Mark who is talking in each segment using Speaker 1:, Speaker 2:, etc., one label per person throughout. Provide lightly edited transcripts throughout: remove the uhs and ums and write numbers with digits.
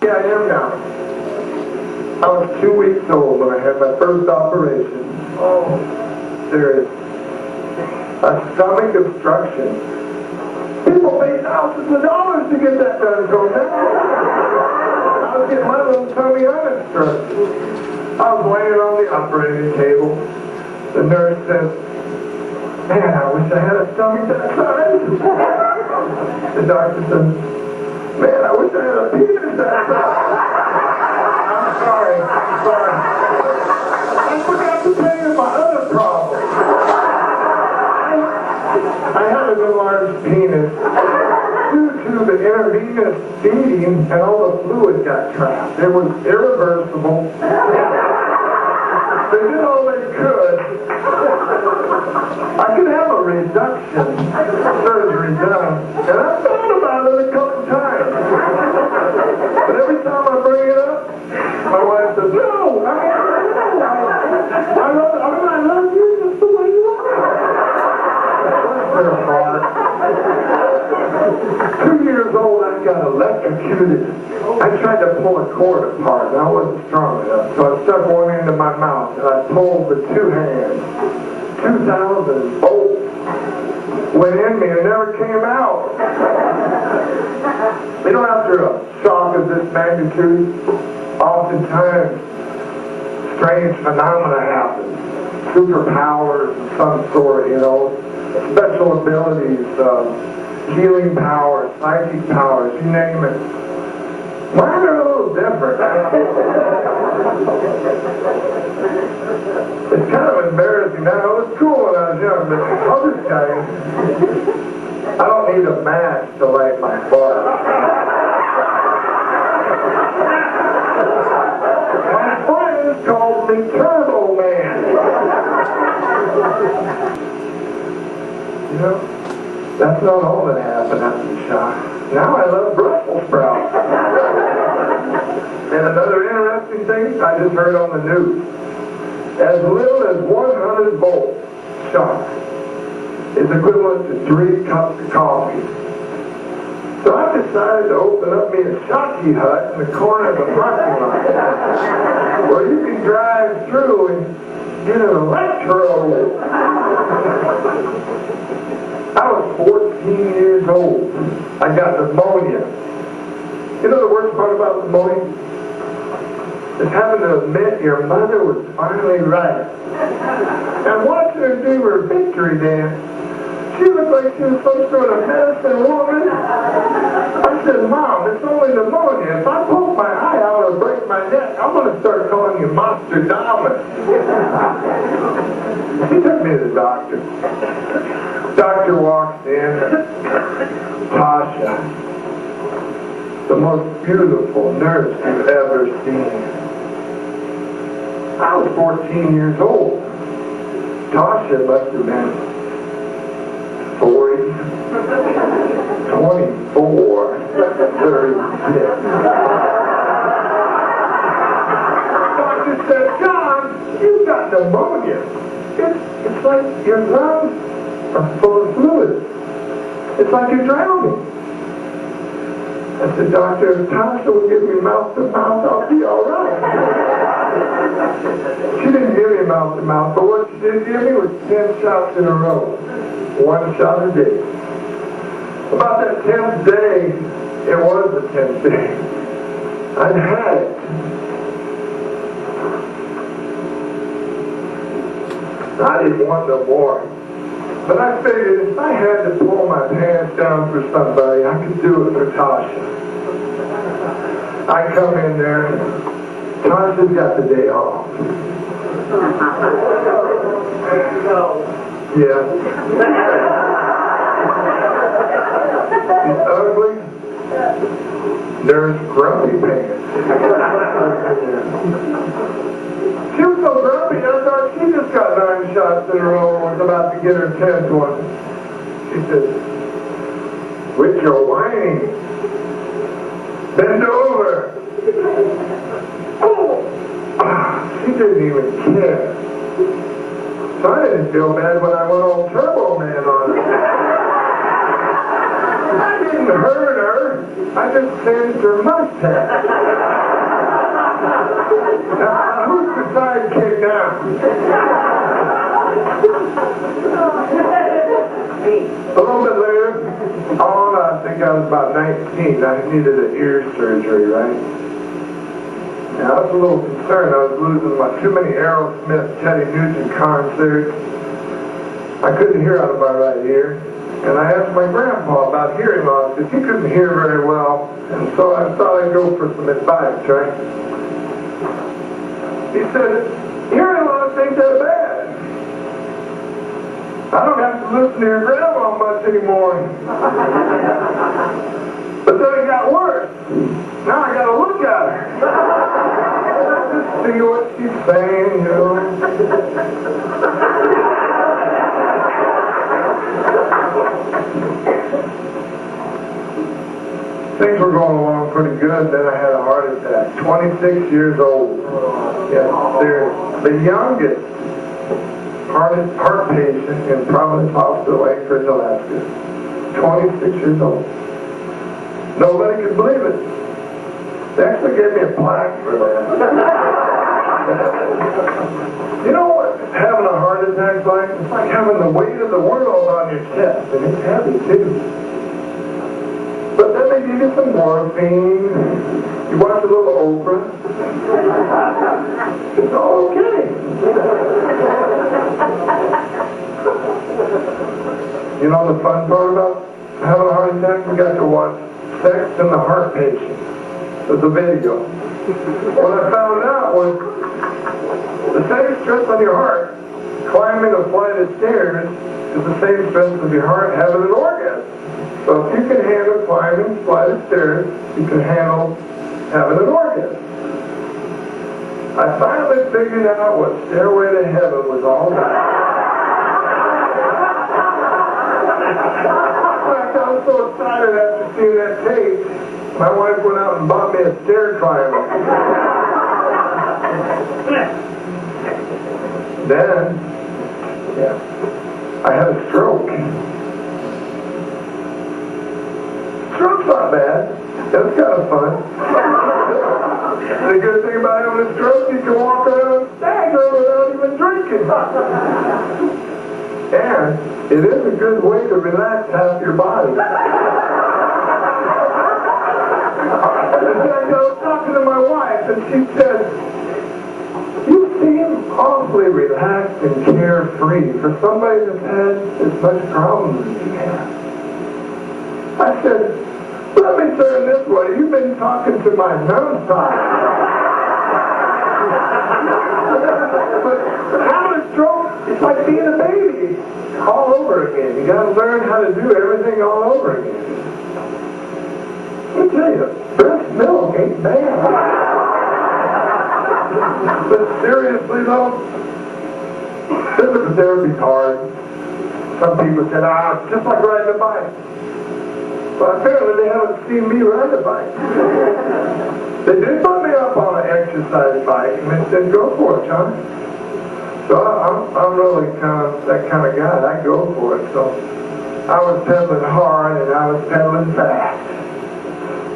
Speaker 1: Yeah, I am now. I was 2 weeks old when I had my first operation. Oh, there is a stomach obstruction. People pay thousands of dollars to get that done, so now I was getting my little tummy unobstructed. I was laying on the operating table. The nurse says, "Man, I wish I had a stomach that size." The doctor says, "Man, I wish I had a penis that size." I'm sorry. I forgot to tell you my other problem. I had an enlarged penis due to the intravenous feeding, and all the fluid got trapped. It was irreversible. They did all they could. I could have a reduction surgery done, and I thought about it a couple times. But every time I bring it up, my wife says, "No, I love you just the way you are." Bless her heart. 2 years old, I got electrocuted. I tried to pull a cord apart, and I wasn't strong enough, so I stuck one into my mouth, and I pulled with 2 hands. 2,000 volts went in me and never came out. You know, after a shock of this magnitude, oftentimes strange phenomena happen. Superpowers of some sort, you know, special abilities, healing powers, psychic powers, you name it. Mine are a little different. It's kind of embarrassing now. It was cool when I was young, but I'll just tell you, I don't need a match to light my fire. My friends called me Turbo Man. You know, that's not all that happened after the shock. Now I love Brussels sprouts. And another interesting thing I just heard on the news. As little as 100 volt shock is equivalent to 3 cups of coffee. So I decided to open up me a Shocky hut in the corner of the parking lot where you can drive through and get an electrode. I was 14 years old. I got pneumonia. You know the worst part about pneumonia? Is having to admit your mother was finally right. And watching her do her victory dance, she looked like she was some sort of medicine woman. I said, "Mom, it's only pneumonia. If I poke my eye out or break my neck, I'm going to start calling you Monster Dominant." She took me to the doctor. Doctor walks in. Tasha, the most beautiful nurse you've ever seen. I was 14 years old. Tasha must have been 40, 24, 36. Doctor said, "John, you've got pneumonia. It's like your lungs are full of fluid. It's like you're drowning." I said, "Doctor, if Tasha will give me mouth-to-mouth, I'll be all right." She didn't give me mouth-to-mouth, but what she did give me was 10 shots in a row. 1 shot a day. About that 10th day, it was the 10th day, I'd had it. I didn't want no more. But I figured if I had to pull my pants down for somebody, I could do it for Tasha. I come in there, Tasha's got the day off. Yeah. She's ugly. There's grumpy pants. She was so grumpy, I thought she just got 9 shots in a row and was about to get her 10th one. She said, "Quit your whining. Bend over." Oh! She didn't even care. So I didn't feel bad when I went all Turbo Man on her. I didn't hurt her. I just singed her mustache. break down. A little bit later on, I think I was about 19, I needed an ear surgery, right? Now, I was a little concerned. I was losing too many Aerosmith, Teddy Nugent concerts. I couldn't hear out of my right ear. And I asked my grandpa about hearing loss because he couldn't hear very well. And so I thought I'd go for some advice, right? He said, hearing loss ain't that bad. I don't have to listen to your grandma much anymore. But then it got worse. Now I gotta look at her. Just see what she's saying, you know. Things were going along pretty good, then I had a heart attack. 26 years old. Yes, they're the youngest heart patient in Providence Hospital, Anchorage, Alaska. 26 years old. Nobody could believe it. They actually gave me a plaque for that. You know what having a heart attack's like? It's like having the weight of the world on your chest, and it's heavy too. But then they give you some morphine, you watch a little Oprah, it's all okay. You know the fun part about having a heart attack? We got to watch Sex and the Heart Patient. There's a video. What I found out was the same stress on your heart, climbing a flight of stairs, is the same stress of your heart having an orgasm. So if you can handle climbing a flight of stairs, you can handle having an orgasm. I finally figured out what Stairway to Heaven was all about. I was so excited after seeing that tape, my wife went out and bought me a stair climber. Then, I had a stroke. Stroke's not bad. That's kind of fun. The good thing about having a stroke, you can walk around and stagger without even drinking. And it is a good way to relax half your body. I was talking to my wife, and she said, you seem awfully relaxed and carefree for somebody that's had as much problems as you have. I said, let me say it this way, you've been talking to my numbside. But having a stroke, it's like being a baby all over again. You got to learn how to do everything all over again. Let me tell you, breast milk ain't bad. But seriously though, physical therapy's hard. Some people said, it's just like riding a bike. But apparently they haven't seen me ride a bike. They did put me up on an exercise bike and they said, go for it, John. So I'm really that kind of guy. I go for it. So I was pedaling hard and I was pedaling fast.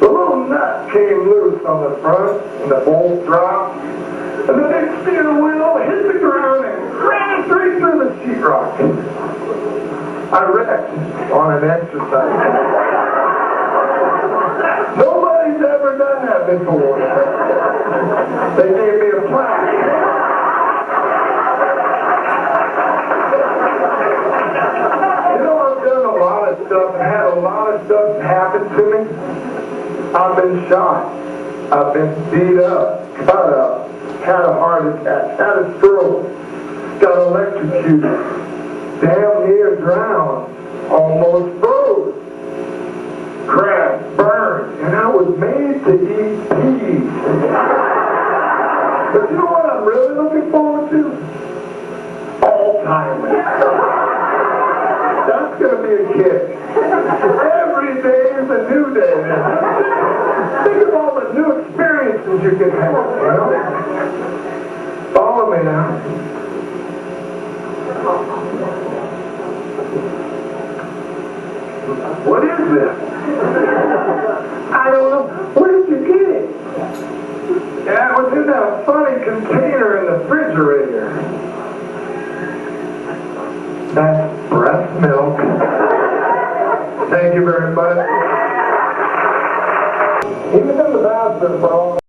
Speaker 1: The little nut came loose on the front and the bolt dropped. And the big steer wheel hit the ground and ran straight through the sheetrock. I wrecked on an exercise. Nobody's ever done that before. They gave me a plaque. You know, I've done a lot of stuff and had a lot of stuff happen to me. I've been shot. I've been beat up, cut up, had a heart attack, had a stroke, got electrocuted, damn near drowned, almost froze, crashed, burned, and I was made to eat peas. But you know what I'm really looking forward to? Alzheimer's. That's going to be a kick. Every day is a new day. Think of all the new experiences you can have, you know? Follow me now. What is this? I don't know. Where did you get it? Yeah, it was in that that funny container in the refrigerator. That's breast milk. Thank you very much. He was in the bathroom for all